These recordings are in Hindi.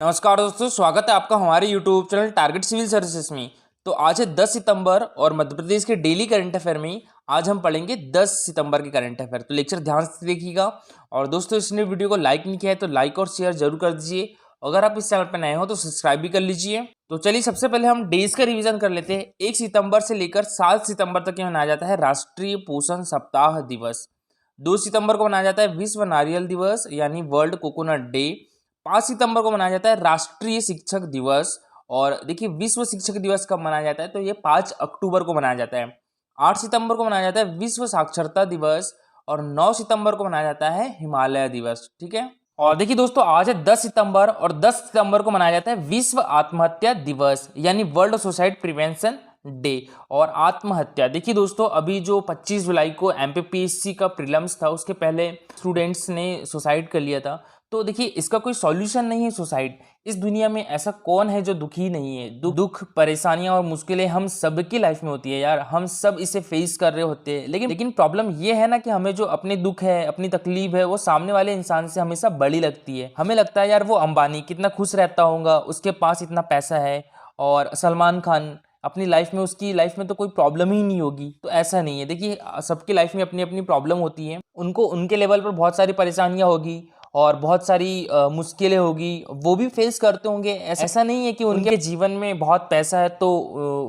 नमस्कार दोस्तों, स्वागत है आपका हमारे YouTube channel target civil services में। तो आज है 10 सितंबर और मध्य प्रदेश के डेली करंट अफेयर में आज हम पढ़ेंगे 10 सितंबर के करंट अफेयर। तो लेक्चर ध्यान से देखिएगा। और दोस्तों, इसने वीडियो को लाइक नहीं किया है तो लाइक और शेयर जरूर कर दीजिए। अगर आप इस चैनल पर नए हो तो सब्सक्राइब भी कर लीजिए। तो चलिए सबसे पहले हम डेज का रिविजन कर लेते हैं। 1 सितंबर से लेकर 7 सितंबर तक मनाया जाता है राष्ट्रीय पोषण सप्ताह दिवस। 2 सितंबर को मनाया जाता है विश्व नारियल दिवस यानी वर्ल्ड कोकोनट डे। 5 सितंबर को मनाया जाता है राष्ट्रीय शिक्षक दिवस। और देखिए, विश्व शिक्षक दिवस कब मनाया जाता है तो ये 5 अक्टूबर को मनाया जाता है। 8 सितंबर को मनाया जाता है विश्व साक्षरता दिवस। और 9 सितंबर को मनाया जाता है हिमालय दिवस। ठीक है। और देखिए दोस्तों, आज है 10 सितंबर और 10 सितंबर को मनाया जाता है विश्व आत्महत्या दिवस यानी वर्ल्ड सुसाइड प्रिवेंशन डे। और आत्महत्या, देखिए दोस्तों, अभी जो 25 जुलाई को एमपीपीएससी का प्रीलिम्स था उसके पहले स्टूडेंट्स ने सुसाइड कर लिया था। तो देखिए, इसका कोई सॉल्यूशन नहीं है सुसाइड। इस दुनिया में ऐसा कौन है जो दुखी नहीं है। दुख परेशानियां और मुश्किलें हम सबकी लाइफ में होती है यार, हम सब इसे फेस कर रहे होते हैं। लेकिन प्रॉब्लम ये है ना कि हमें जो अपने दुख है, अपनी तकलीफ है, वो सामने वाले इंसान से हमेशा बड़ी लगती है। हमें लगता है यार वो अंबानी कितना खुश रहता होगा, उसके पास इतना पैसा है, और सलमान खान अपनी लाइफ में, उसकी लाइफ में तो कोई प्रॉब्लम ही नहीं होगी। तो ऐसा नहीं है। देखिए, सबकी लाइफ में अपनी अपनी प्रॉब्लम होती है। उनको उनके लेवल पर बहुत सारी परेशानियां होगी और बहुत सारी मुश्किलें होगी, वो भी फेस करते होंगे। ऐसा नहीं है कि उनके जीवन में बहुत पैसा है तो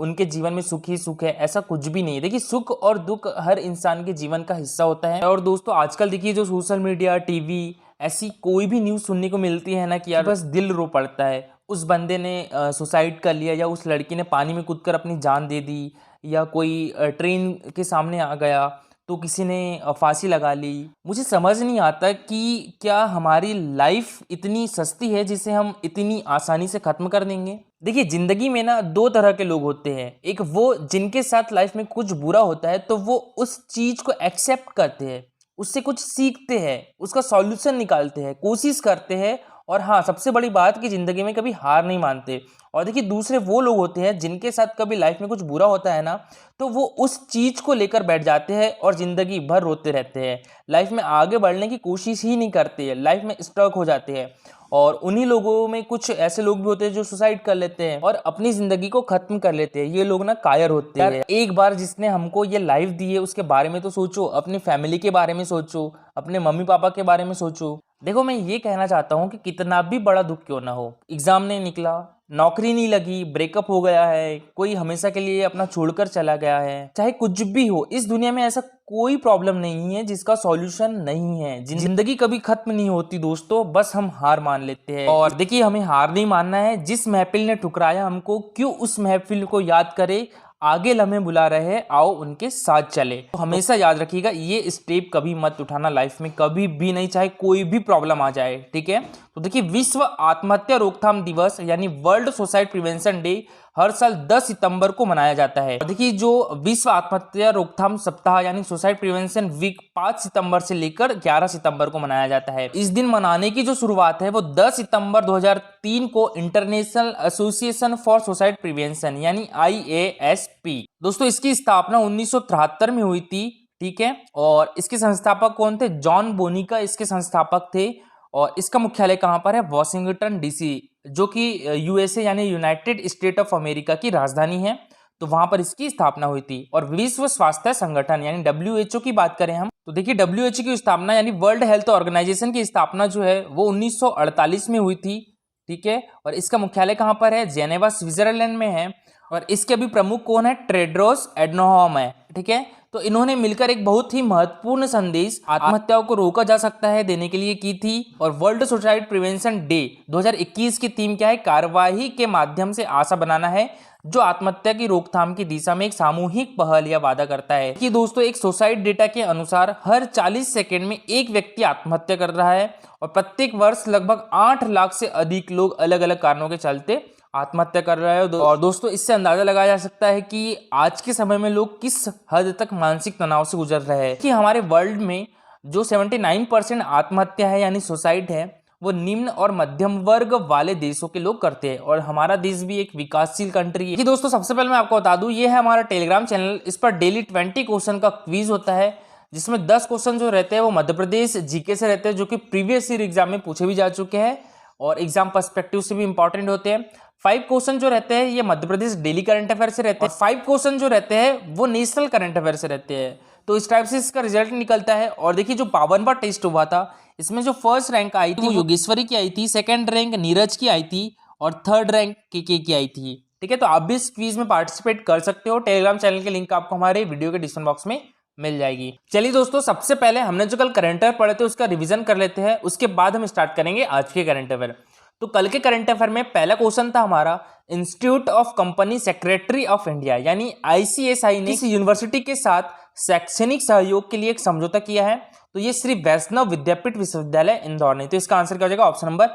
उनके जीवन में सुख ही सुख है, ऐसा कुछ भी नहीं है। देखिए, सुख और दुख हर इंसान के जीवन का हिस्सा होता है। और दोस्तों, आजकल देखिए जो सोशल मीडिया, टीवी, ऐसी कोई भी न्यूज़ सुनने को मिलती है ना कि यार बस दिल रो पड़ता है। उस बंदे ने सुसाइड कर लिया, या उस लड़की ने पानी में कूदकर अपनी जान दे दी, या कोई ट्रेन के सामने आ गया तो किसी ने फांसी लगा ली। मुझे समझ नहीं आता कि क्या हमारी लाइफ इतनी सस्ती है जिसे हम इतनी आसानी से ख़त्म कर देंगे। देखिए, ज़िंदगी में ना 2 तरह के लोग होते हैं। एक वो जिनके साथ लाइफ में कुछ बुरा होता है तो वो उस चीज़ को एक्सेप्ट करते हैं, उससे कुछ सीखते हैं, उसका सॉल्यूशन निकालते हैं, कोशिश करते हैं। और हाँ, सबसे बड़ी बात कि ज़िंदगी में कभी हार नहीं मानते। और देखिए, दूसरे वो लोग होते हैं जिनके साथ कभी लाइफ में कुछ बुरा होता है ना तो वो उस चीज़ को लेकर बैठ जाते हैं और ज़िंदगी भर रोते रहते हैं। लाइफ में आगे बढ़ने की कोशिश ही नहीं करते हैं, लाइफ में स्ट्रक हो जाते हैं। और उन्हीं लोगों में कुछ ऐसे लोग भी होते हैं जो सुसाइड कर लेते हैं और अपनी ज़िंदगी को ख़त्म कर लेते हैं। ये लोग ना कायर होते हैं। एक बार जिसने हमको ये लाइफ दी है उसके बारे में तो सोचो, अपनी फैमिली के बारे में सोचो, अपने मम्मी पापा के बारे में सोचो। देखो, मैं ये कहना चाहता हूँ कि कितना भी बड़ा दुख क्यों ना हो, एग्ज़ाम नहीं निकला, नौकरी नहीं लगी, ब्रेकअप हो गया है, कोई हमेशा के लिए अपना छोड़कर चला गया है, चाहे कुछ भी हो, इस दुनिया में ऐसा कोई प्रॉब्लम नहीं है जिसका सॉल्यूशन नहीं है। जिंदगी कभी खत्म नहीं होती दोस्तों, बस हम हार मान लेते हैं। और देखिए, हमें हार नहीं मानना है। जिस महफिल ने ठुकराया हमको, क्यों उस महफिल को याद करे, आगे लम्हे बुला रहे हैं, आओ उनके साथ चले। तो हमेशा याद रखिएगा, ये स्टेप कभी मत उठाना लाइफ में, कभी भी नहीं, चाहे कोई भी प्रॉब्लम आ जाए। ठीक है। तो देखिए, विश्व आत्महत्या रोकथाम दिवस यानी वर्ल्ड सुसाइड प्रिवेंशन डे हर साल 10 सितंबर को मनाया जाता है। देखिए, जो विश्व आत्महत्या रोकथाम सप्ताह यानी सुसाइड प्रिवेंशन वीक 5 सितंबर से लेकर 11 सितंबर को मनाया जाता है। इस दिन मनाने की जो शुरुआत है वो 10 सितंबर 2003 को international association for suicide prevention यानी IASP, दोस्तों इसकी स्थापना 1973 में हुई थी। ठीक है। और इसके संस्थापक कौन थे? जॉन बोनिका इसके संस्थापक थे। और इसका मुख्यालय कहाँ पर है? वॉशिंगटन DC, जो कि USA यानी यूनाइटेड स्टेट ऑफ अमेरिका की राजधानी है। तो वहां पर इसकी स्थापना हुई थी। और विश्व स्वास्थ्य संगठन यानी WHO की बात करें हम तो देखिए, WHO की स्थापना यानी वर्ल्ड हेल्थ ऑर्गेनाइजेशन की स्थापना जो है वो 1948 में हुई थी। ठीक है। और इसका मुख्यालय कहाँ पर है? जेनेवा, स्विट्जरलैंड में है। और इसके अभी प्रमुख कौन है? टेड्रोस एडनोम है। ठीक है। तो इन्होंने मिलकर एक बहुत ही महत्वपूर्ण संदेश आत्महत्याओं को रोका जा सकता है देने के लिए की थी। और वर्ल्ड सुसाइड प्रिवेंशन डे 2021 की थीम क्या है? कार्यवाही के माध्यम से आशा बनाना है, जो आत्महत्या की रोकथाम की दिशा में एक सामूहिक पहल या वादा करता है। कि दोस्तों, एक सुसाइड डेटा के अनुसार हर 40 सेकंड में एक व्यक्ति आत्महत्या कर रहा है। और प्रत्येक वर्ष लगभग 8 लाख से अधिक लोग अलग अलग कारणों के चलते आत्महत्या कर रहे हैं। और दोस्तों, इससे अंदाजा लगाया जा सकता है कि आज के समय में लोग किस हद तक मानसिक तनाव से गुजर रहे हैं। कि हमारे वर्ल्ड में जो 79% आत्महत्या है यानी सुसाइड है, वो निम्न और मध्यम वर्ग वाले देशों के लोग करते हैं। और हमारा देश भी एक विकासशील कंट्री है। कि दोस्तों, सबसे पहले मैं आपको बता दूं, ये है हमारा टेलीग्राम चैनल। इस पर डेली 20 क्वेश्चन का क्विज होता है, जिसमें 10 क्वेश्चन जो रहते हैं वो मध्य प्रदेश GK से रहते हैं, जो कि प्रीवियस ईयर एग्जाम में पूछे भी जा चुके हैं। और एग्जाम पर्सपेक्टिव से भी इंपॉर्टेंट होते हैं। 5 क्वेश्चन जो रहते हैं ये Madhya Pradesh daily current affair से रहते हैं, 5 क्वेश्चन जो रहते हैं वो नेशनल करंट अफेयर से रहते हैं। तो इस टाइप से इसका रिजल्ट निकलता है। और देखिए जो 52वां टेस्ट हुआ था इसमें जो फर्स्ट रैंक आई थी वो योगेश्वरी की आई थी, सेकंड रैंक नीरज की आई थी और थर्ड रैंक के की आई थी। ठीक है, तो आप भी इस क्विज में पार्टिसिपेट कर सकते हो। टेलीग्राम चैनल की लिंक आपको हमारे वीडियो के डिस्क्रिप्शन बॉक्स में मिल जाएगी। चलिए दोस्तों, सबसे पहले हमने जो कल करंट अफेयर पढ़े थे उसका रिवीजन कर लेते हैं, उसके बाद हम स्टार्ट करेंगे आज के करंट अफेयर। तो कल के करंट अफेयर में पहला क्वेश्चन था हमारा, institute of company secretary of India यानी ICSI ने इस यूनिवर्सिटी के साथ शैक्षणिक सहयोग के लिए एक समझौता किया है। तो ये श्री वैष्णव विद्यापीठ विश्वविद्यालय इंदौर ने। तो इसका आंसर क्या हो जाएगा, ऑप्शन नंबर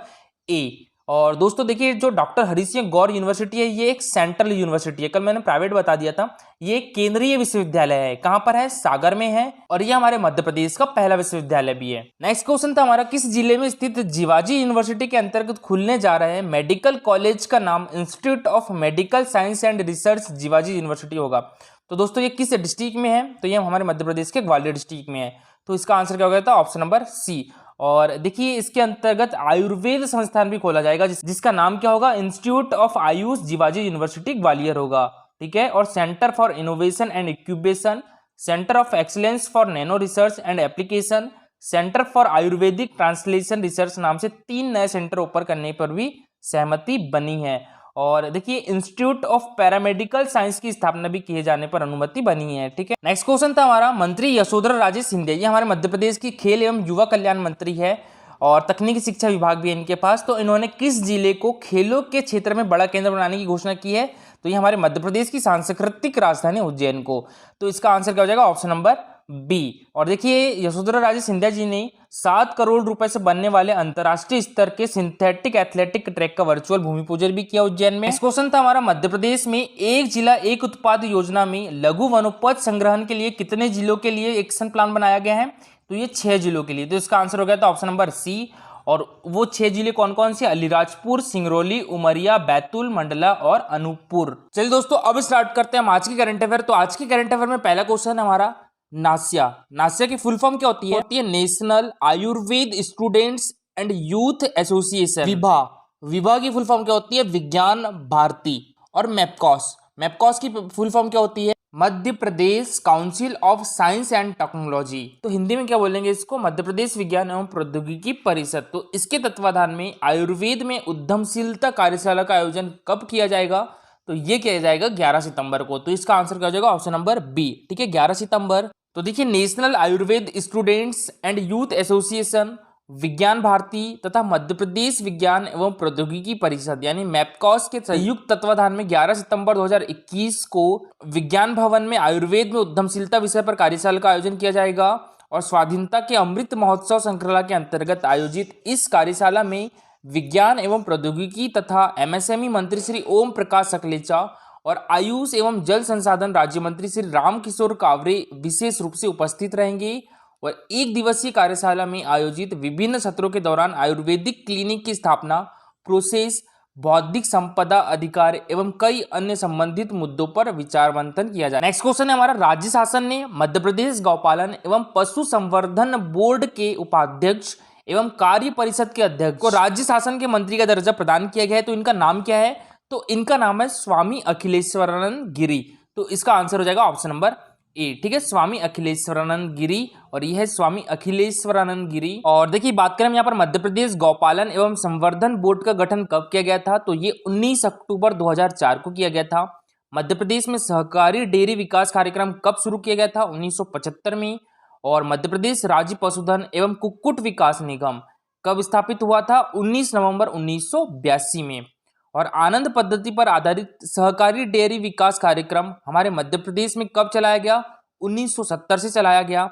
ए। और दोस्तों देखिए जो डॉक्टर हरि सिंह गौर यूनिवर्सिटी है ये एक सेंट्रल यूनिवर्सिटी है, कल मैंने प्राइवेट बता दिया था। ये केंद्रीय विश्वविद्यालय है, कहां पर है, सागर में है, और ये हमारे मध्य प्रदेश का पहला विश्वविद्यालय भी है। नेक्स्ट क्वेश्चन था हमारा, किस जिले में स्थित जिवाजी यूनिवर्सिटी के अंतर्गत खुलने जा रहे हैं मेडिकल कॉलेज का नाम institute of medical science and research Jiwaji university होगा। तो दोस्तों ये किस डिस्ट्रिक्ट में है, तो ये हमारे मध्य प्रदेश के ग्वालियर डिस्ट्रिक्ट में है। तो इसका आंसर क्या हो गया था, ऑप्शन नंबर सी। और देखिए इसके अंतर्गत आयुर्वेद संस्थान भी खोला जाएगा जिसका नाम क्या होगा, institute of Ayush Jiwaji university Gwalior होगा। ठीक है, और centre for innovation and incubation, centre of excellence for nano research and application, centre for Ayurvedic translation research नाम से 3 नए सेंटर ओपन करने पर भी सहमति बनी है। और देखिए इंस्टीट्यूट ऑफ पैरामेडिकल साइंस की स्थापना भी किए जाने पर अनुमति बनी है। ठीक है, नेक्स्ट क्वेश्चन था हमारा, मंत्री यशोधरा राजे सिंधिया, ये हमारे मध्य प्रदेश की खेल एवं युवा कल्याण मंत्री है और तकनीकी शिक्षा विभाग भी है इनके पास। तो इन्होंने किस जिले को खेलों के क्षेत्र में बड़ा केंद्र बनाने की घोषणा की है, तो ये हमारे मध्य प्रदेश की सांस्कृतिक राजधानी उज्जैन को। तो इसका आंसर क्या हो जाएगा, ऑप्शन नंबर बी। और देखिए यशोधरा राजे सिंधिया जी ने 7 करोड़ रुपए से बनने वाले अंतरराष्ट्रीय स्तर के सिंथेटिक एथलेटिक ट्रैक का वर्चुअल भूमि पूजन भी किया उज्जैन में। इस क्वेश्चन था हमारा, मध्य प्रदेश में एक जिला एक उत्पाद योजना में लघु वनोपज संग्रहण के लिए कितने जिलों के लिए एक्शन प्लान बनाया गया है, तो ये 6 जिलों के लिए। तो इसका आंसर हो गया था ऑप्शन नंबर सी। और वो 6 जिले कौन कौन से, अलीराजपुर, सिंगरौली, उमरिया, बैतूल, मंडला और अनूपपुर। चलिए दोस्तों अब स्टार्ट करते हैं आज की करंट अफेयर। तो आज की करंट अफेयर में पहला क्वेश्चन हमारा, नासिया, नासिया की फुल फॉर्म क्या होती है, national Ayurveda students and youth association. Vibha, Vibha की फुल फॉर्म क्या होती है, विज्ञान भारती। और मैपकॉस, मैपकॉस की फुल फॉर्म क्या होती है, Madhya Pradesh council of science and technology. तो हिंदी में क्या बोलेंगे इसको, मध्य प्रदेश विज्ञान एवं प्रौद्योगिकी परिषद। तो इसके तत्वाधान में आयुर्वेद में उद्यमशीलता कार्यशाला का आयोजन कब किया जाएगा, तो ये किया जाएगा 11 सितंबर को। तो इसका आंसर क्या हो जाएगा, ऑप्शन नंबर बी। ठीक है, 11 सितंबर। तो देखिए national Ayurveda students and youth association, विज्ञान भारती तथा मध्य प्रदेश विज्ञान एवं प्रौद्योगिकी परिषद यानी मैपकॉस के संयुक्त तत्वाधान में 11 सितंबर 2021 को विज्ञान भवन में आयुर्वेद में उद्यमशीलता विषय पर कार्यशाला का आयोजन किया जाएगा। और स्वाधीनता के अमृत महोत्सव श्रृंखला के अंतर्गत आयोजित इस कार्यशाला में विज्ञान एवं प्रौद्योगिकी तथा MSME मंत्री श्री ओम प्रकाश सकलेचा और आयुष एवं जल संसाधन राज्य मंत्री श्री रामकिशोर कावरे विशेष रूप से उपस्थित रहेंगे। और 1 दिवसीय कार्यशाला में आयोजित विभिन्न सत्रों के दौरान आयुर्वेदिक क्लिनिक की स्थापना, प्रोसेस, बौद्धिक संपदा अधिकार एवं कई अन्य संबंधित मुद्दों पर विचार मंथन किया जाए। नेक्स्ट क्वेश्चन है हमारा, राज्य शासन ने मध्य प्रदेश गौपालन एवं पशु संवर्धन बोर्ड के उपाध्यक्ष एवं कार्य परिषद के अध्यक्ष को राज्य शासन के मंत्री का दर्जा प्रदान किया गया है। तो इनका नाम क्या है, तो इनका नाम है स्वामी अखिलेश्वरानंद गिरी। तो इसका आंसर हो जाएगा ऑप्शन नंबर ए। ठीक है, स्वामी अखिलेश्वरानंद गिरी, और यह है स्वामी अखिलेश्वरानंद गिरी। और देखिए बात करें यहाँ पर मध्य प्रदेश गौपालन एवं संवर्धन बोर्ड का गठन कब किया गया था, तो ये 19 अक्टूबर 2004 को किया गया था। मध्य प्रदेश में सहकारी डेयरी विकास कार्यक्रम कब शुरू किया गया था, 1975 में। और मध्य प्रदेश राज्य पशुधन एवं कुक्कुट विकास निगम कब स्थापित हुआ था, 19 नवंबर 1982 में। और आनंद पद्धति पर आधारित सहकारी डेयरी विकास कार्यक्रम हमारे मध्य प्रदेश में कब चलाया गया, 1970 से चलाया गया।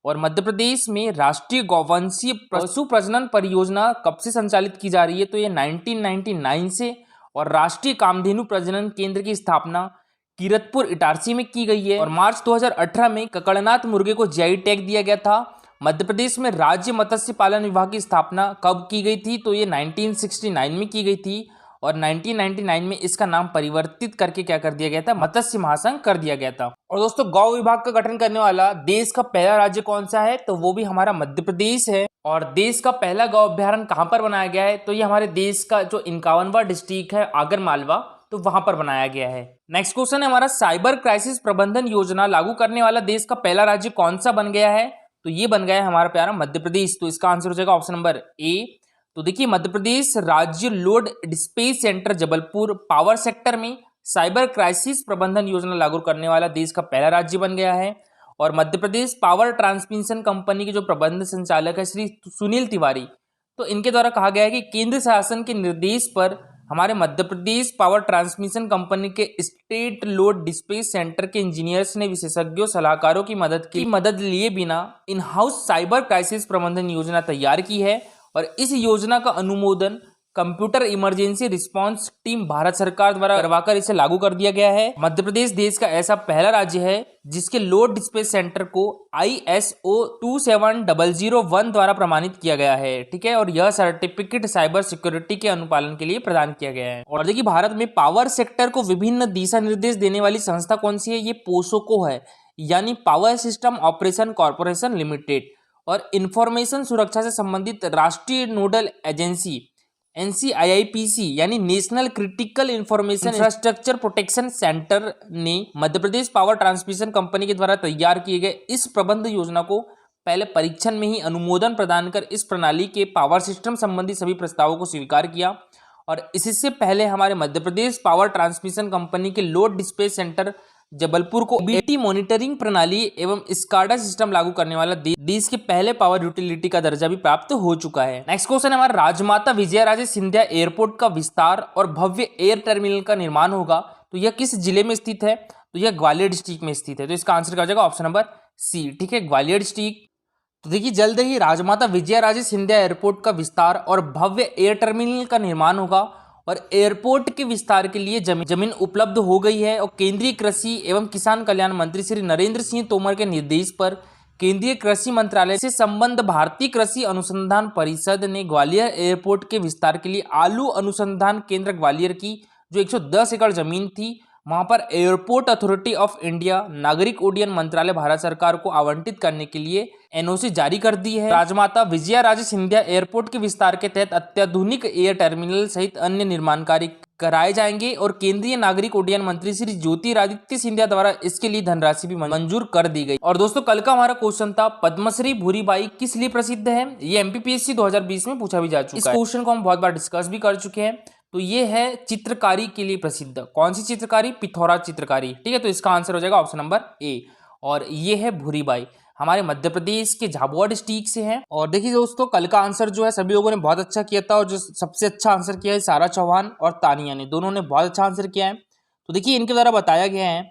और मध्य प्रदेश में राष्ट्रीय गौवंशीय पशु प्रजनन परियोजना कब से संचालित की जा रही है, तो ये 1999 से। और राष्ट्रीय कामधेनु प्रजनन केंद्र की स्थापना कीरतपुर इटारसी में की गई है। और मार्च 2018 में ककड़नाथ मुर्गे को GI टैग दिया गया था। मध्य प्रदेश में राज्य मत्स्य पालन विभाग की स्थापना कब की गई थी, तो ये 1969 में की गई थी। और 1999 में इसका नाम परिवर्तित करके क्या कर दिया गया था, मत्स्य महासंघ कर दिया गया था। और दोस्तों गौ विभाग का गठन करने वाला देश का पहला राज्य कौन सा है, तो वो भी हमारा मध्य प्रदेश है। और देश का पहला गौ अभ्यारण्य कहां पर बनाया गया है, तो ये हमारे देश का जो 51वां डिस्ट्रिक्ट है आगर मालवा, तो वहां पर बनाया गया है। नेक्स्ट क्वेश्चन है हमारा, साइबर क्राइसिस प्रबंधन योजना लागू करने वाला देश का पहला राज्य कौन सा बन गया है, तो ये बन गया है हमारा प्यारा मध्य प्रदेश। तो इसका आंसर हो जाएगा ऑप्शन नंबर ए। तो देखिए मध्य प्रदेश राज्य load dispatch centre Jabalpur power sector में साइबर क्राइसिस प्रबंधन योजना लागू करने वाला देश का पहला राज्य बन गया है। और Madhya Pradesh power transmission company के जो प्रबंध संचालक है श्री सुनील तिवारी, तो इनके द्वारा कहा गया है कि केंद्र शासन के निर्देश पर हमारे Madhya Pradesh power transmission company के स्टेट लोड डिस्पैच सेंटर के इंजीनियर्स ने विशेषज्ञों सलाहकारों की मदद लिए बिना इन हाउस साइबर क्राइसिस प्रबंधन योजना तैयार की है। और इस योजना का अनुमोदन computer emergency response team Bharat सरकार द्वारा करवाकर इसे लागू कर दिया गया है। मध्य प्रदेश देश का ऐसा पहला राज्य है जिसके लोड डिस्पैच सेंटर को ISO 27001 द्वारा प्रमाणित किया गया है, ठीक है। और यह सर्टिफिकेट साइबर सिक्योरिटी के अनुपालन के लिए प्रदान किया गया है। और देखिए भारत में पावर सेक्टर को विभिन्न दिशा निर्देश देने वाली संस्था कौन सी है, ये पोसोको है, यानी power system operation corporation limited. और इंफॉर्मेशन सुरक्षा से संबंधित राष्ट्रीय नोडल एजेंसी NCIIPC यानी national critical information infrastructure protection centre ने Madhya Pradesh power transmission company के द्वारा तैयार किए गए इस प्रबंध योजना को पहले परीक्षण में ही अनुमोदन प्रदान कर इस प्रणाली के पावर सिस्टम संबंधी सभी प्रस्तावों को स्वीकार किया। और इससे पहले हमारे Madhya Pradesh power transmission company के लोड डिस्पैच सेंटर जबलपुर को BT मॉनिटरिंग प्रणाली एवं स्काडा सिस्टम लागू करने वाला देश के पहले पावर यूटिलिटी का दर्जा भी प्राप्त हो चुका है। नेक्स्ट क्वेश्चन है हमारा, राजमाता विजयाराजे सिंधिया एयरपोर्ट का विस्तार और भव्य एयर टर्मिनल का निर्माण होगा, तो यह किस जिले में स्थित है, तो यह ग्वालियर डिस्ट्रिक्ट में स्थित है। तो इसका आंसर क्या हो जाएगा, ऑप्शन नंबर सी, ठीक है, ग्वालियर डिस्ट्रिक्ट। तो देखिए जल्द ही राजमाता विजयाराजे सिंधिया एयरपोर्ट का विस्तार और भव्य एयर टर्मिनल का निर्माण होगा। और एयरपोर्ट के विस्तार के लिए जमीन उपलब्ध हो गई है। और केंद्रीय कृषि एवं किसान कल्याण मंत्री श्री नरेंद्र सिंह तोमर के निर्देश पर केंद्रीय कृषि मंत्रालय से संबद्ध भारतीय कृषि अनुसंधान परिषद ने ग्वालियर एयरपोर्ट के विस्तार के लिए आलू अनुसंधान केंद्र ग्वालियर की जो 110 एकड़ जमीन थी, वहां पर एयरपोर्ट अथॉरिटी ऑफ इंडिया नागरिक उड्डयन मंत्रालय भारत सरकार को आवंटित करने के लिए NOC जारी कर दी है। राजमाता विजयाराजे सिंधिया एयरपोर्ट के विस्तार के तहत अत्याधुनिक एयर टर्मिनल सहित अन्य निर्माण कार्य कराए जाएंगे। और केंद्रीय नागरिक उड्डयन मंत्री श्री ज्योतिरादित्य सिंधिया द्वारा इसके लिए धनराशि भी मंजूर कर दी गई। और दोस्तों कल का हमारा क्वेश्चन था, पद्मश्री भूरीबाई किस लिए प्रसिद्ध है, ये MPPSC 2020 में पूछा भी जा चुका है। इस क्वेश्चन को हम बहुत बार डिस्कस भी कर चुके हैं। तो ये है चित्रकारी के लिए प्रसिद्ध, कौन सी चित्रकारी, पिथौरा चित्रकारी, ठीक है। तो इसका आंसर हो जाएगा ऑप्शन नंबर ए। और ये है भूरीबाई, हमारे मध्य प्रदेश के झाबुआ डिस्ट्रिक्ट से है। और देखिए दोस्तों कल का आंसर जो है सभी लोगों ने बहुत अच्छा किया था, और जो सबसे अच्छा आंसर किया है सारा चौहान और तानिया ने, दोनों ने बहुत अच्छा आंसर किया है। तो देखिए इनके द्वारा बताया गया है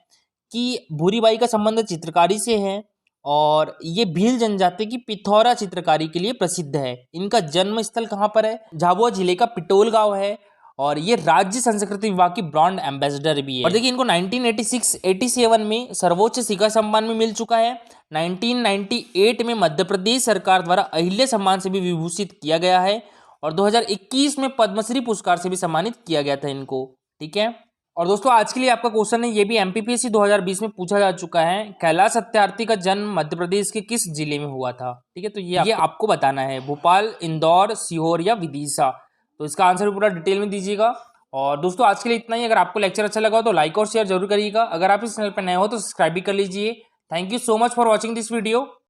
कि भूरीबाई का संबंध चित्रकारी से है और ये भील जनजाति की पिथौरा चित्रकारी के लिए प्रसिद्ध है। इनका जन्म स्थल कहाँ पर है, झाबुआ जिले का पिटोल गाँव है। और ये राज्य संस्कृति विभाग की ब्रांड एम्बेसडर भी है। और देखिए इनको 1986-87 में सर्वोच्च शिखर सम्मान में मिल चुका है। 1998 में मध्य प्रदेश सरकार द्वारा अहिल्या सम्मान से भी विभूषित किया गया है। और 2021 में पद्मश्री पुरस्कार से भी सम्मानित किया गया था इनको, ठीक है। और दोस्तों आज के लिए आपका क्वेश्चन है, ये भी MPPSC 2020 में पूछा जा चुका है, कैलाश सत्यार्थी का जन्म मध्य प्रदेश के किस जिले में हुआ था, ठीक है। तो ये आपको बताना है, भोपाल, इंदौर, सीहोर या विदिशा। तो इसका आंसर पूरा डिटेल में दीजिएगा। और दोस्तों आज के लिए इतना ही। अगर आपको लेक्चर अच्छा लगा हो तो लाइक और शेयर जरूर करिएगा। अगर आप इस चैनल पर नए हो तो सब्सक्राइब भी कर लीजिए। Thank you so much for watching this video.